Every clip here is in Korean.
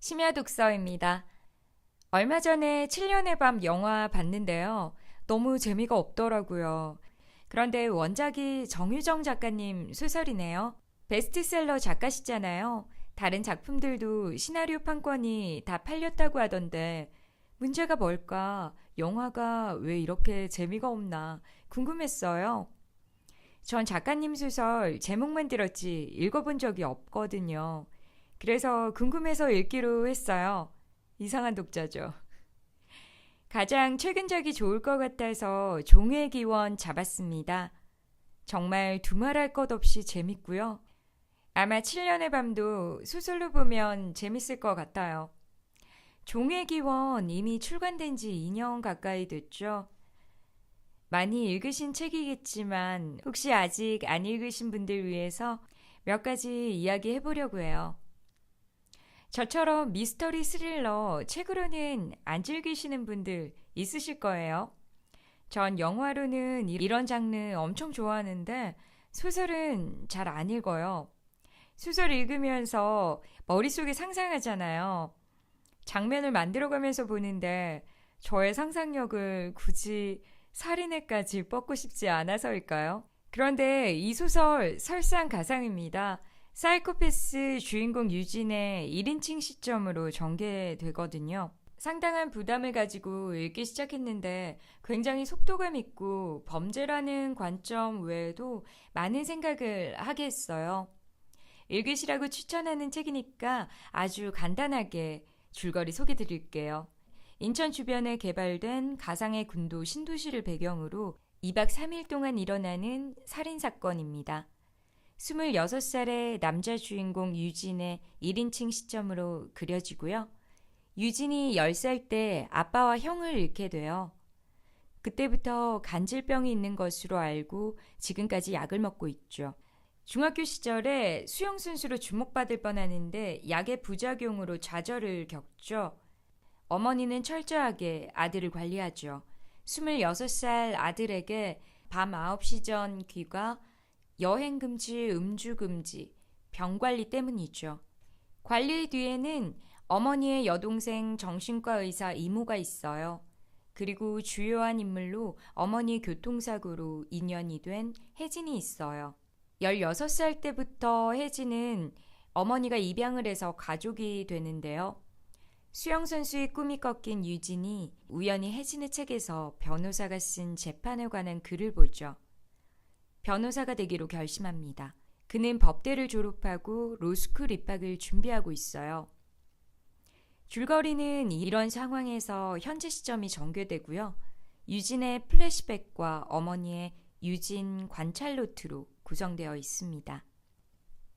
심야 독서입니다. 얼마 전에 7년의 밤 영화 봤는데요. 너무 재미가 없더라고요. 그런데 원작이 정유정 작가님 소설이네요. 베스트셀러 작가시잖아요. 다른 작품들도 시나리오 판권이 다 팔렸다고 하던데 문제가 뭘까? 영화가 왜 이렇게 재미가 없나 궁금했어요. 전 작가님 소설 제목만 들었지 읽어본 적이 없거든요. 그래서 궁금해서 읽기로 했어요. 이상한 독자죠. 가장 최근작이 좋을 것 같아서 종의 기원 잡았습니다. 정말 두말할 것 없이 재밌고요. 아마 7년의 밤도 소설로 보면 재밌을 것 같아요. 종의 기원 이미 출간된 지 2년 가까이 됐죠. 많이 읽으신 책이겠지만 혹시 아직 안 읽으신 분들 위해서 몇 가지 이야기 해보려고 해요. 저처럼 미스터리 스릴러 책으로는 안 즐기시는 분들 있으실 거예요. 전 영화로는 이런 장르 엄청 좋아하는데 소설은 잘 안 읽어요. 소설 읽으면서 머릿속에 상상하잖아요. 장면을 만들어가면서 보는데 저의 상상력을 굳이 살인에까지 뻗고 싶지 않아서일까요? 그런데 이 소설 설상가상입니다. 사이코패스 주인공 유진의 1인칭 시점으로 전개되거든요. 상당한 부담을 가지고 읽기 시작했는데 굉장히 속도감 있고 범죄라는 관점 외에도 많은 생각을 하게 했어요. 읽으시라고 추천하는 책이니까 아주 간단하게 줄거리 소개 드릴게요. 인천 주변에 개발된 가상의 군도 신도시를 배경으로 2박 3일 동안 일어나는 살인사건입니다. 26살의 남자 주인공 유진의 1인칭 시점으로 그려지고요. 유진이 10살 때 아빠와 형을 잃게 돼요. 그때부터 간질병이 있는 것으로 알고 지금까지 약을 먹고 있죠. 중학교 시절에 수영선수로 주목받을 뻔하는데 약의 부작용으로 좌절을 겪죠. 어머니는 철저하게 아들을 관리하죠. 26살 아들에게 밤 9시 전 귀가 여행 금지, 음주 금지, 병 관리 때문이죠. 관리 뒤에는 어머니의 여동생 정신과 의사 이모가 있어요. 그리고 주요한 인물로 어머니 교통사고로 인연이 된 혜진이 있어요. 16살 때부터 혜진은 어머니가 입양을 해서 가족이 되는데요. 수영선수의 꿈이 꺾인 유진이 우연히 혜진의 책에서 변호사가 쓴 재판에 관한 글을 보죠. 변호사가 되기로 결심합니다. 그는 법대를 졸업하고 로스쿨 입학을 준비하고 있어요. 줄거리는 이런 상황에서 현재 시점이 전개되고요. 유진의 플래시백과 어머니의 유진 관찰 노트로 구성되어 있습니다.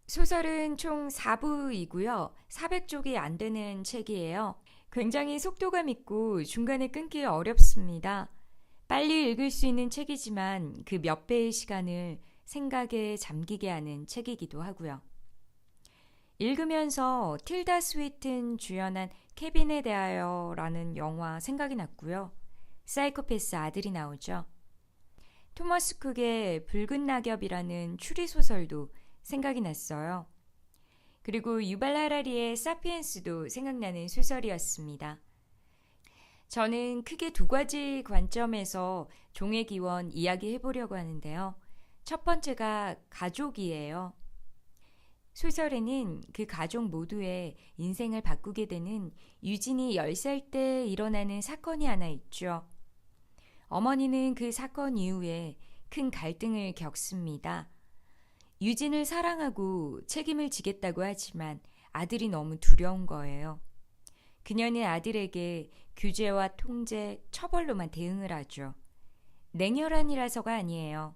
소설은 총 4부이고요. 400쪽이 안 되는 책이에요. 굉장히 속도감 있고 중간에 끊기 어렵습니다. 빨리 읽을 수 있는 책이지만 그 몇 배의 시간을 생각에 잠기게 하는 책이기도 하고요. 읽으면서 틸다 스위튼 주연한 케빈에 대하여라는 영화 생각이 났고요. 사이코패스 아들이 나오죠. 토머스 쿡의 붉은 낙엽이라는 추리소설도 생각이 났어요. 그리고 유발 하라리의 사피엔스도 생각나는 소설이었습니다. 저는 크게 두 가지 관점에서 종의 기원 이야기해보려고 하는데요. 첫 번째가 가족이에요. 소설에는 그 가족 모두의 인생을 바꾸게 되는 유진이 10살 때 일어나는 사건이 하나 있죠. 어머니는 그 사건 이후에 큰 갈등을 겪습니다. 유진을 사랑하고 책임을 지겠다고 하지만 아들이 너무 두려운 거예요. 그녀는 아들에게 규제와 통제, 처벌로만 대응을 하죠. 냉혈한이라서가 아니에요.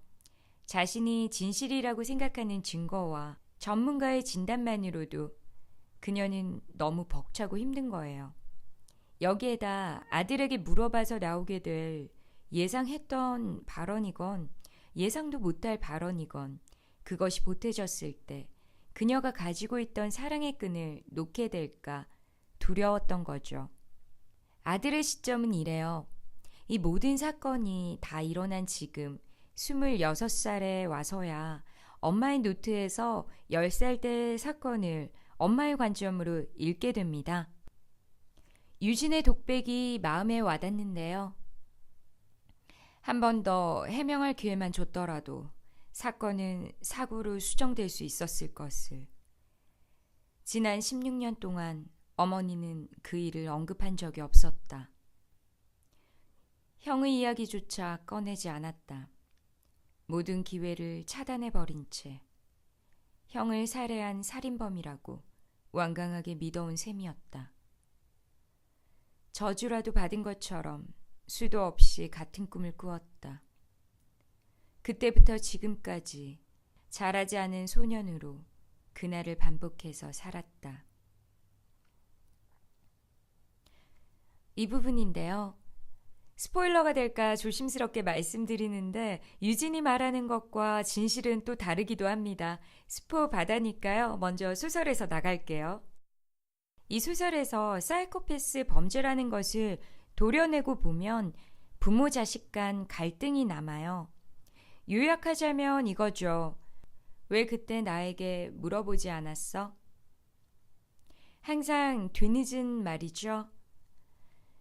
자신이 진실이라고 생각하는 증거와 전문가의 진단만으로도 그녀는 너무 벅차고 힘든 거예요. 여기에다 아들에게 물어봐서 나오게 될 예상했던 발언이건 예상도 못할 발언이건 그것이 보태졌을 때 그녀가 가지고 있던 사랑의 끈을 놓게 될까 두려웠던 거죠. 아들의 시점은 이래요. 이 모든 사건이 다 일어난 지금 26살에 와서야 엄마의 노트에서 10살 때 사건을 엄마의 관점으로 읽게 됩니다. 유진의 독백이 마음에 와닿는데요. 한 번 더 해명할 기회만 줬더라도 사건은 사고로 수정될 수 있었을 것을. 지난 16년 동안 어머니는 그 일을 언급한 적이 없었다. 형의 이야기조차 꺼내지 않았다. 모든 기회를 차단해버린 채 형을 살해한 살인범이라고 완강하게 믿어온 셈이었다. 저주라도 받은 것처럼 수도 없이 같은 꿈을 꾸었다. 그때부터 지금까지 자라지 않은 소년으로 그날을 반복해서 살았다. 이 부분인데요. 스포일러가 될까 조심스럽게 말씀드리는데 유진이 말하는 것과 진실은 또 다르기도 합니다. 스포 받으니까요. 먼저 소설에서 나갈게요. 이 소설에서 사이코패스 범죄라는 것을 도려내고 보면 부모 자식 간 갈등이 남아요. 요약하자면 이거죠. 왜 그때 나에게 물어보지 않았어? 항상 뒤늦은 말이죠.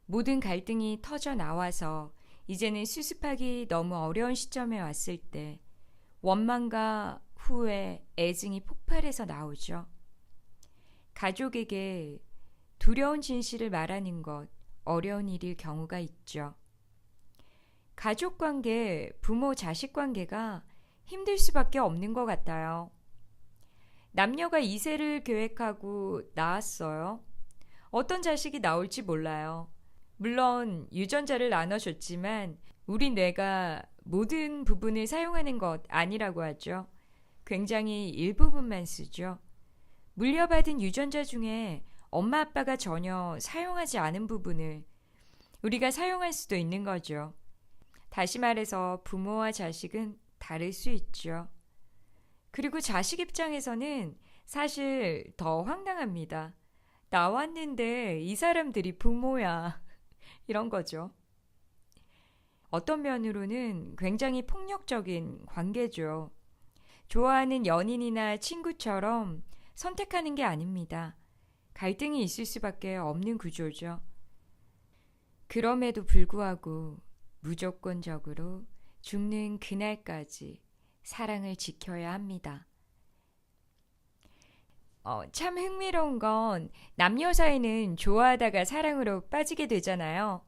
모든 갈등이 터져 나와서 이제는 수습하기 너무 어려운 시점에 왔을 때 원망과 후회, 애증이 폭발해서 나오죠. 가족에게 두려운 진실을 말하는 것 어려운 일일 경우가 있죠. 가족 관계, 부모 자식 관계가 힘들 수밖에 없는 것 같아요. 남녀가 이세를 계획하고 낳았어요. 어떤 자식이 나올지 몰라요. 물론 유전자를 나눠줬지만 우리 뇌가 모든 부분을 사용하는 것 아니라고 하죠. 굉장히 일부분만 쓰죠. 물려받은 유전자 중에 엄마 아빠가 전혀 사용하지 않은 부분을 우리가 사용할 수도 있는 거죠. 다시 말해서 부모와 자식은 다를 수 있죠. 그리고 자식 입장에서는 사실 더 황당합니다. 나왔는데 이 사람들이 부모야. 이런 거죠. 어떤 면으로는 굉장히 폭력적인 관계죠. 좋아하는 연인이나 친구처럼 선택하는 게 아닙니다. 갈등이 있을 수밖에 없는 구조죠. 그럼에도 불구하고 무조건적으로 죽는 그날까지 사랑을 지켜야 합니다. 참 흥미로운 건 남녀 사이는 좋아하다가 사랑으로 빠지게 되잖아요.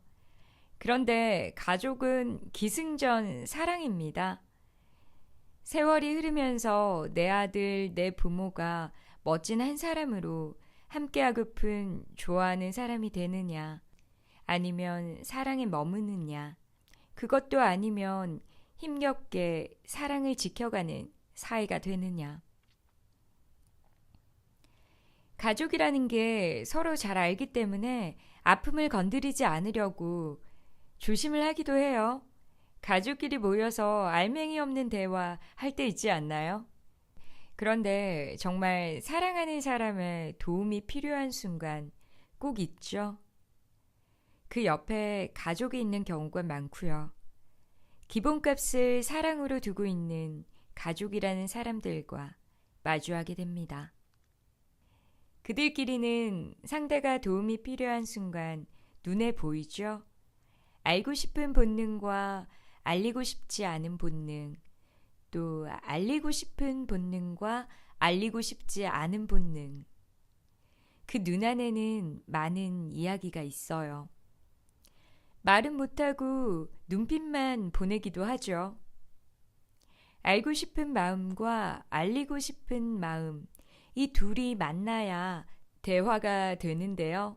그런데 가족은 기승전 사랑입니다. 세월이 흐르면서 내 아들, 내 부모가 멋진 한 사람으로 함께하고픈 좋아하는 사람이 되느냐, 아니면 사랑에 머무느냐, 그것도 아니면 힘겹게 사랑을 지켜가는 사이가 되느냐. 가족이라는 게 서로 잘 알기 때문에 아픔을 건드리지 않으려고 조심을 하기도 해요. 가족끼리 모여서 알맹이 없는 대화 할 때 있지 않나요? 그런데 정말 사랑하는 사람의 도움이 필요한 순간 꼭 있죠. 그 옆에 가족이 있는 경우가 많고요. 기본값을 사랑으로 두고 있는 가족이라는 사람들과 마주하게 됩니다. 그들끼리는 상대가 도움이 필요한 순간 눈에 보이죠? 알고 싶은 본능과 알리고 싶지 않은 본능, 또 알리고 싶은 본능과 알리고 싶지 않은 본능. 그 눈 안에는 많은 이야기가 있어요. 말은 못하고 눈빛만 보내기도 하죠. 알고 싶은 마음과 알리고 싶은 마음, 이 둘이 만나야 대화가 되는데요.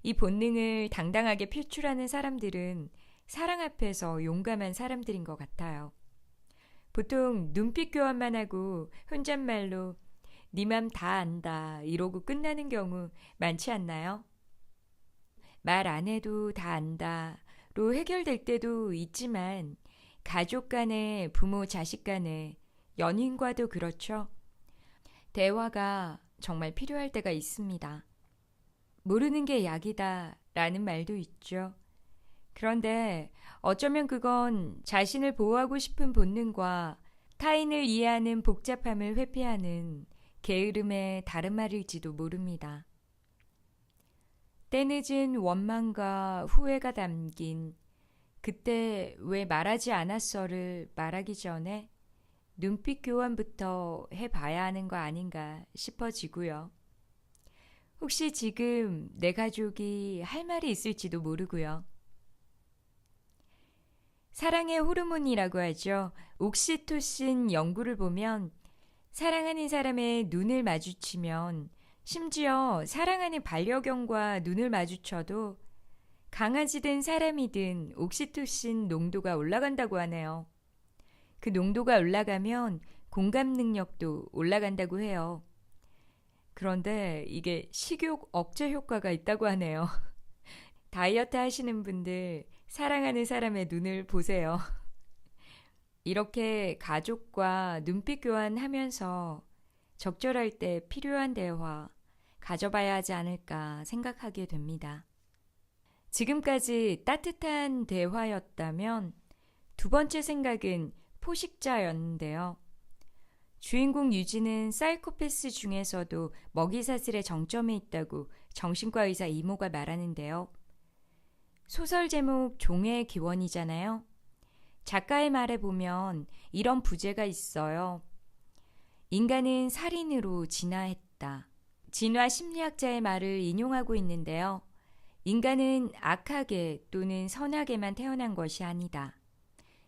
이 본능을 당당하게 표출하는 사람들은 사랑 앞에서 용감한 사람들인 것 같아요. 보통 눈빛 교환만 하고 혼잣말로 네 맘 다 안다 이러고 끝나는 경우 많지 않나요? 말 안 해도 다 안다로 해결될 때도 있지만 가족 간에 부모 자식 간에 연인과도 그렇죠. 대화가 정말 필요할 때가 있습니다. 모르는 게 약이다 라는 말도 있죠. 그런데 어쩌면 그건 자신을 보호하고 싶은 본능과 타인을 이해하는 복잡함을 회피하는 게으름의 다른 말일지도 모릅니다. 때늦은 원망과 후회가 담긴 그때 왜 말하지 않았어를 말하기 전에 눈빛 교환부터 해봐야 하는 거 아닌가 싶어지고요. 혹시 지금 내 가족이 할 말이 있을지도 모르고요. 사랑의 호르몬이라고 하죠. 옥시토신 연구를 보면 사랑하는 사람의 눈을 마주치면 심지어 사랑하는 반려견과 눈을 마주쳐도 강아지든 사람이든 옥시토신 농도가 올라간다고 하네요. 그 농도가 올라가면 공감 능력도 올라간다고 해요. 그런데 이게 식욕 억제 효과가 있다고 하네요. 다이어트 하시는 분들 사랑하는 사람의 눈을 보세요. 이렇게 가족과 눈빛 교환하면서 적절할 때 필요한 대화 가져봐야 하지 않을까 생각하게 됩니다. 지금까지 따뜻한 대화였다면 두 번째 생각은 포식자였는데요. 주인공 유진은 사이코패스 중에서도 먹이사슬의 정점에 있다고 정신과 의사 이모가 말하는데요. 소설 제목 종의 기원이잖아요. 작가의 말에 보면 이런 부제가 있어요. 인간은 살인으로 진화했다. 진화 심리학자의 말을 인용하고 있는데요. 인간은 악하게 또는 선하게만 태어난 것이 아니다.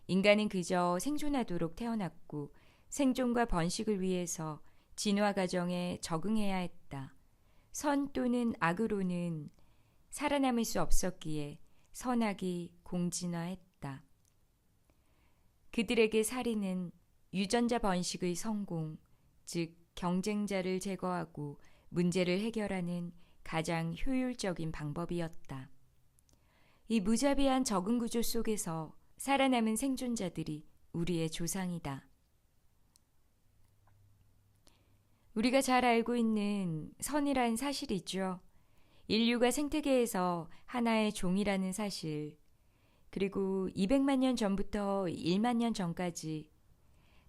인간은 그저 생존하도록 태어났고 생존과 번식을 위해서 진화 과정에 적응해야 했다. 선 또는 악으로는 살아남을 수 없었기에 선악이 공진화했다. 그들에게 살인은 유전자 번식의 성공, 즉 경쟁자를 제거하고 문제를 해결하는 가장 효율적인 방법이었다. 이 무자비한 적응 구조 속에서 살아남은 생존자들이 우리의 조상이다. 우리가 잘 알고 있는 선이란 사실이죠. 인류가 생태계에서 하나의 종이라는 사실, 그리고 200만 년 전부터 1만 년 전까지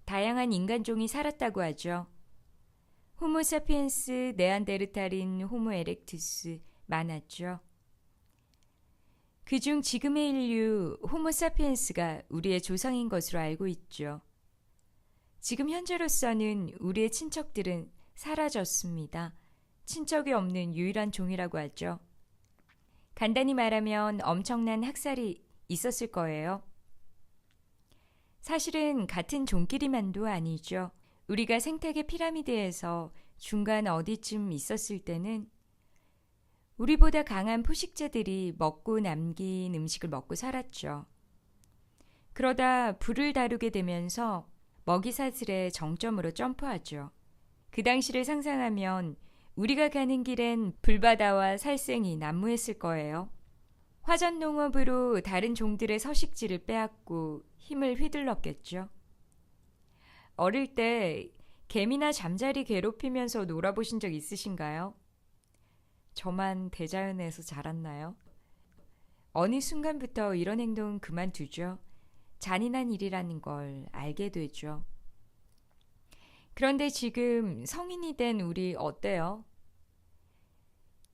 다양한 인간종이 살았다고 하죠. 호모 사피엔스, 네안데르탈인, 호모 에렉투스 많았죠. 그중 지금의 인류 호모 사피엔스가 우리의 조상인 것으로 알고 있죠. 지금 현재로서는 우리의 친척들은 사라졌습니다. 친척이 없는 유일한 종이라고 하죠. 간단히 말하면 엄청난 학살이 있었을 거예요. 사실은 같은 종끼리만도 아니죠. 우리가 생태계 피라미드에서 중간 어디쯤 있었을 때는 우리보다 강한 포식자들이 먹고 남긴 음식을 먹고 살았죠. 그러다 불을 다루게 되면서 먹이사슬의 정점으로 점프하죠. 그 당시를 상상하면 우리가 가는 길엔 불바다와 살쾡이 난무했을 거예요. 화전농업으로 다른 종들의 서식지를 빼앗고 힘을 휘둘렀겠죠. 어릴 때 개미나 잠자리 괴롭히면서 놀아보신 적 있으신가요? 저만 대자연에서 자랐나요? 어느 순간부터 이런 행동은 그만두죠. 잔인한 일이라는 걸 알게 되죠. 그런데 지금 성인이 된 우리 어때요?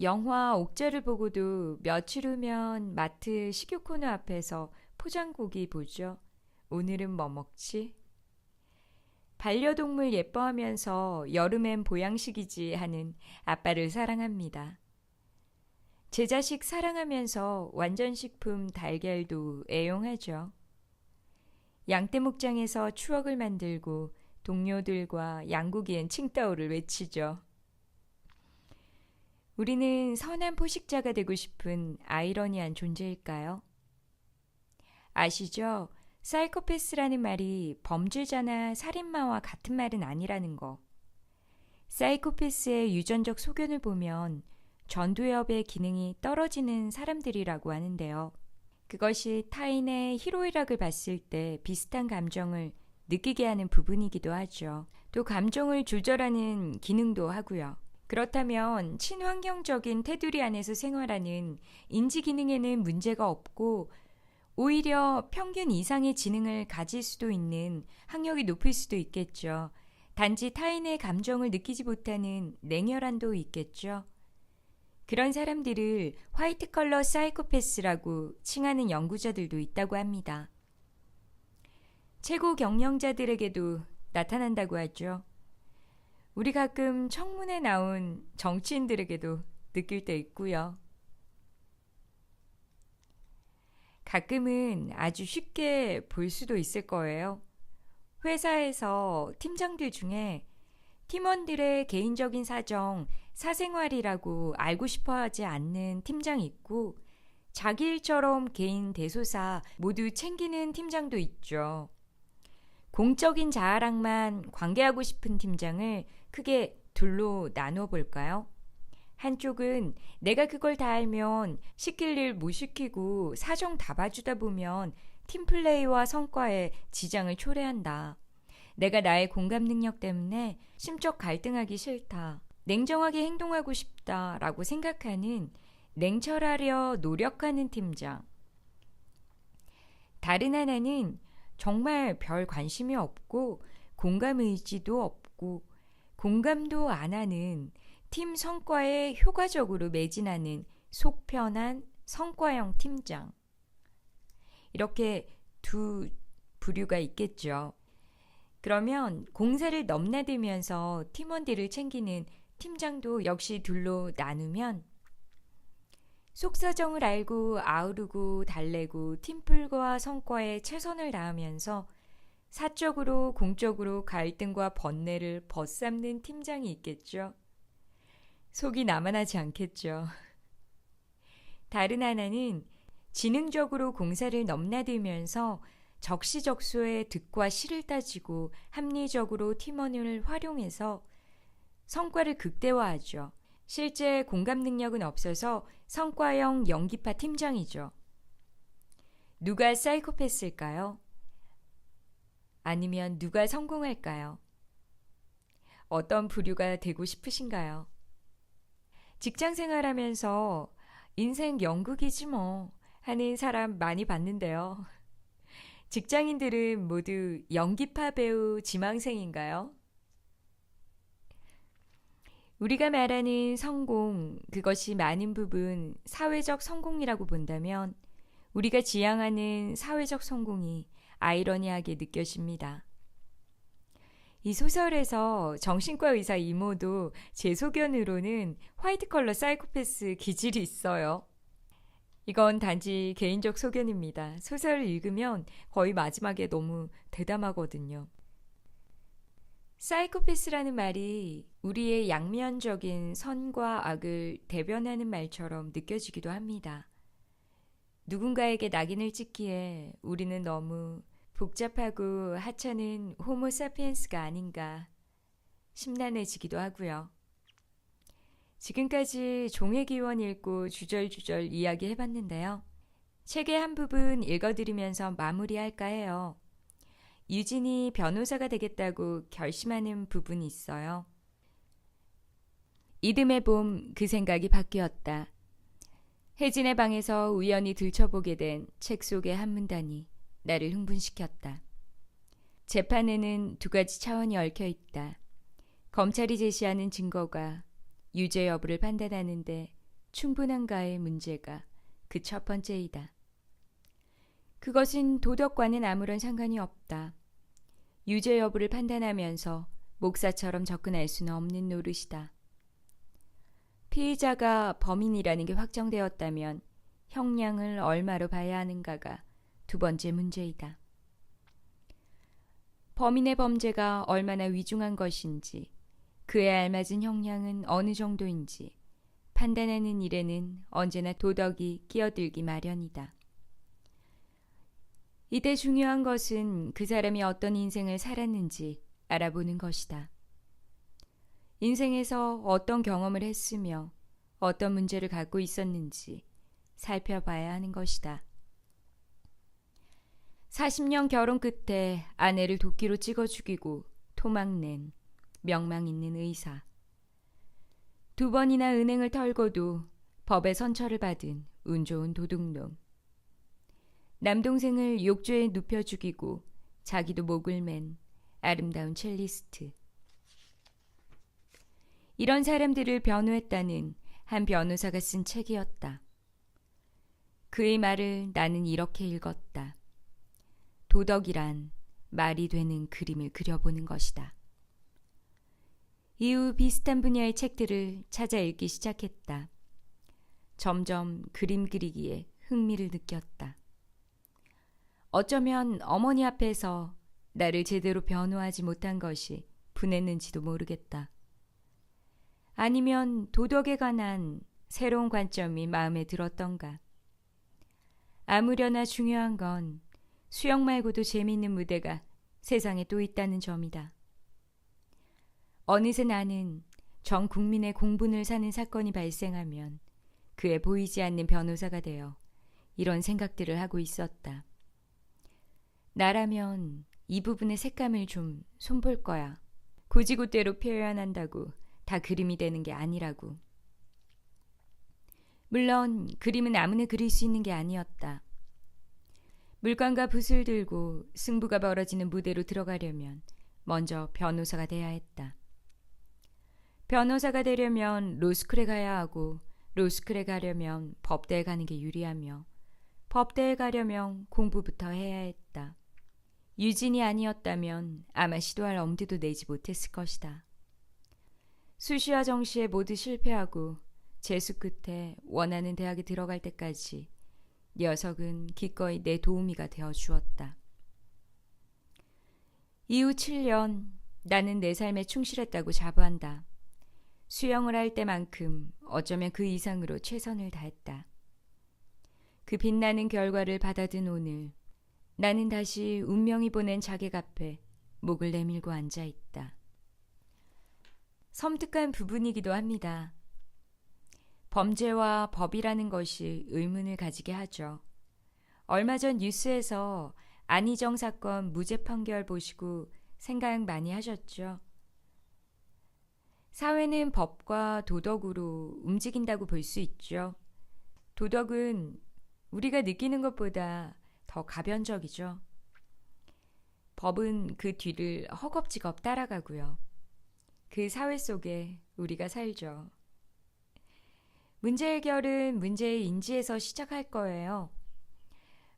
영화 옥자를 보고도 며칠 후면 마트 식욕 코너 앞에서 포장고기 보죠. 오늘은 뭐 먹지? 반려동물 예뻐하면서 여름엔 보양식이지 하는 아빠를 사랑합니다. 제 자식 사랑하면서 완전식품 달걀도 애용하죠. 양떼 목장에서 추억을 만들고 동료들과 양고기엔 칭따오를 외치죠. 우리는 선한 포식자가 되고 싶은 아이러니한 존재일까요? 아시죠? 사이코패스라는 말이 범죄자나 살인마와 같은 말은 아니라는 거. 사이코패스의 유전적 소견을 보면 전두엽의 기능이 떨어지는 사람들이라고 하는데요. 그것이 타인의 희로애락을 봤을 때 비슷한 감정을 느끼게 하는 부분이기도 하죠. 또 감정을 조절하는 기능도 하고요. 그렇다면 친환경적인 테두리 안에서 생활하는 인지 기능에는 문제가 없고 오히려 평균 이상의 지능을 가질 수도 있는 학력이 높을 수도 있겠죠. 단지 타인의 감정을 느끼지 못하는 냉혈한도 있겠죠. 그런 사람들을 화이트 컬러 사이코패스라고 칭하는 연구자들도 있다고 합니다. 최고 경영자들에게도 나타난다고 하죠. 우리 가끔 청문회 나온 정치인들에게도 느낄 때 있고요. 가끔은 아주 쉽게 볼 수도 있을 거예요. 회사에서 팀장들 중에 팀원들의 개인적인 사정, 사생활이라고 알고 싶어 하지 않는 팀장이 있고 자기 일처럼 개인 대소사 모두 챙기는 팀장도 있죠. 공적인 자아랑만 관계하고 싶은 팀장을 크게 둘로 나눠 볼까요? 한쪽은 내가 그걸 다 알면 시킬 일 못 시키고 사정 다 봐주다 보면 팀플레이와 성과에 지장을 초래한다. 내가 나의 공감 능력 때문에 심적 갈등하기 싫다. 냉정하게 행동하고 싶다라고 생각하는 냉철하려 노력하는 팀장. 다른 하나는 정말 별 관심이 없고 공감 의지도 없고 공감도 안 하는 팀 성과에 효과적으로 매진하는 속 편한 성과형 팀장. 이렇게 두 부류가 있겠죠. 그러면 공사를 넘나들면서 팀원들을 챙기는 팀장도 역시 둘로 나누면 속사정을 알고 아우르고 달래고 팀플과 성과에 최선을 다하면서 사적으로 공적으로 갈등과 번뇌를 벗삼는 팀장이 있겠죠. 속이 나만하지 않겠죠. 다른 하나는 지능적으로 공사를 넘나들면서 적시적소의 득과 실을 따지고 합리적으로 팀원을 활용해서 성과를 극대화하죠. 실제 공감 능력은 없어서 성과형 연기파 팀장이죠. 누가 사이코패스일까요? 아니면 누가 성공할까요? 어떤 부류가 되고 싶으신가요? 직장 생활하면서 인생 연극이지 뭐 하는 사람 많이 봤는데요. 직장인들은 모두 연기파 배우 지망생인가요? 우리가 말하는 성공, 그것이 많은 부분 사회적 성공이라고 본다면 우리가 지향하는 사회적 성공이 아이러니하게 느껴집니다. 이 소설에서 정신과 의사 이모도 제 소견으로는 화이트 컬러 사이코패스 기질이 있어요. 이건 단지 개인적 소견입니다. 소설을 읽으면 거의 마지막에 너무 대담하거든요. 사이코패스라는 말이 우리의 양면적인 선과 악을 대변하는 말처럼 느껴지기도 합니다. 누군가에게 낙인을 찍기에 우리는 너무 복잡하고 하찮은 호모사피엔스가 아닌가 심란해지기도 하고요. 지금까지 종의 기원 읽고 주절주절 이야기해봤는데요. 책의 한 부분 읽어드리면서 마무리할까 해요. 유진이 변호사가 되겠다고 결심하는 부분이 있어요. 이듬해 봄 그 생각이 바뀌었다. 혜진의 방에서 우연히 들춰보게 된 책 속의 한 문단이 나를 흥분시켰다. 재판에는 두 가지 차원이 얽혀 있다. 검찰이 제시하는 증거가 유죄 여부를 판단하는데 충분한가의 문제가 그 첫 번째이다. 그것은 도덕과는 아무런 상관이 없다. 유죄 여부를 판단하면서 목사처럼 접근할 수는 없는 노릇이다. 피의자가 범인이라는 게 확정되었다면 형량을 얼마로 봐야 하는가가 두 번째 문제이다. 범인의 범죄가 얼마나 위중한 것인지, 그에 알맞은 형량은 어느 정도인지 판단하는 일에는 언제나 도덕이 끼어들기 마련이다. 이때 중요한 것은 그 사람이 어떤 인생을 살았는지 알아보는 것이다. 인생에서 어떤 경험을 했으며 어떤 문제를 갖고 있었는지 살펴봐야 하는 것이다. 40년 결혼 끝에 아내를 도끼로 찍어 죽이고 토막낸 명망 있는 의사. 2번이나 은행을 털고도 법의 선처를 받은 운 좋은 도둑놈. 남동생을 욕조에 눕혀 죽이고 자기도 목을 맨 아름다운 첼리스트. 이런 사람들을 변호했다는 한 변호사가 쓴 책이었다. 그의 말을 나는 이렇게 읽었다. 도덕이란 말이 되는 그림을 그려보는 것이다. 이후 비슷한 분야의 책들을 찾아 읽기 시작했다. 점점 그림 그리기에 흥미를 느꼈다. 어쩌면 어머니 앞에서 나를 제대로 변호하지 못한 것이 분했는지도 모르겠다. 아니면 도덕에 관한 새로운 관점이 마음에 들었던가. 아무려나 중요한 건 수영 말고도 재미있는 무대가 세상에 또 있다는 점이다. 어느새 나는 전 국민의 공분을 사는 사건이 발생하면 그에 보이지 않는 변호사가 되어 이런 생각들을 하고 있었다. 나라면 이 부분의 색감을 좀 손볼 거야. 고지고대로 표현한다고 다 그림이 되는 게 아니라고. 물론 그림은 아무나 그릴 수 있는 게 아니었다. 물감과 붓을 들고 승부가 벌어지는 무대로 들어가려면 먼저 변호사가 돼야 했다. 변호사가 되려면 로스쿨에 가야 하고 로스쿨에 가려면 법대에 가는 게 유리하며 법대에 가려면 공부부터 해야 했다. 유진이 아니었다면 아마 시도할 엄두도 내지 못했을 것이다. 수시와 정시에 모두 실패하고 재수 끝에 원하는 대학에 들어갈 때까지 녀석은 기꺼이 내 도우미가 되어 주었다. 이후 7년 나는 내 삶에 충실했다고 자부한다. 수영을 할 때만큼 어쩌면 그 이상으로 최선을 다했다. 그 빛나는 결과를 받아든 오늘 나는 다시 운명이 보낸 자객 앞에 목을 내밀고 앉아있다. 섬뜩한 부분이기도 합니다. 범죄와 법이라는 것이 의문을 가지게 하죠. 얼마 전 뉴스에서 안희정 사건 무죄 판결 보시고 생각 많이 하셨죠? 사회는 법과 도덕으로 움직인다고 볼 수 있죠. 도덕은 우리가 느끼는 것보다 더 가변적이죠. 법은 그 뒤를 허겁지겁 따라가고요. 그 사회 속에 우리가 살죠. 문제 해결은 문제의 인지에서 시작할 거예요.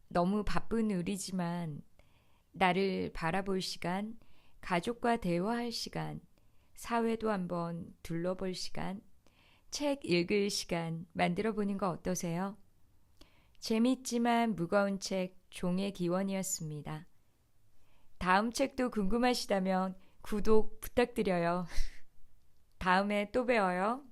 너무 바쁜 우리지만 나를 바라볼 시간, 가족과 대화할 시간, 사회도 한번 둘러볼 시간, 책 읽을 시간 만들어보는 거 어떠세요? 재밌지만 무거운 책 종의 기원이었습니다. 다음 책도 궁금하시다면 구독 부탁드려요. 다음에 또 봬요.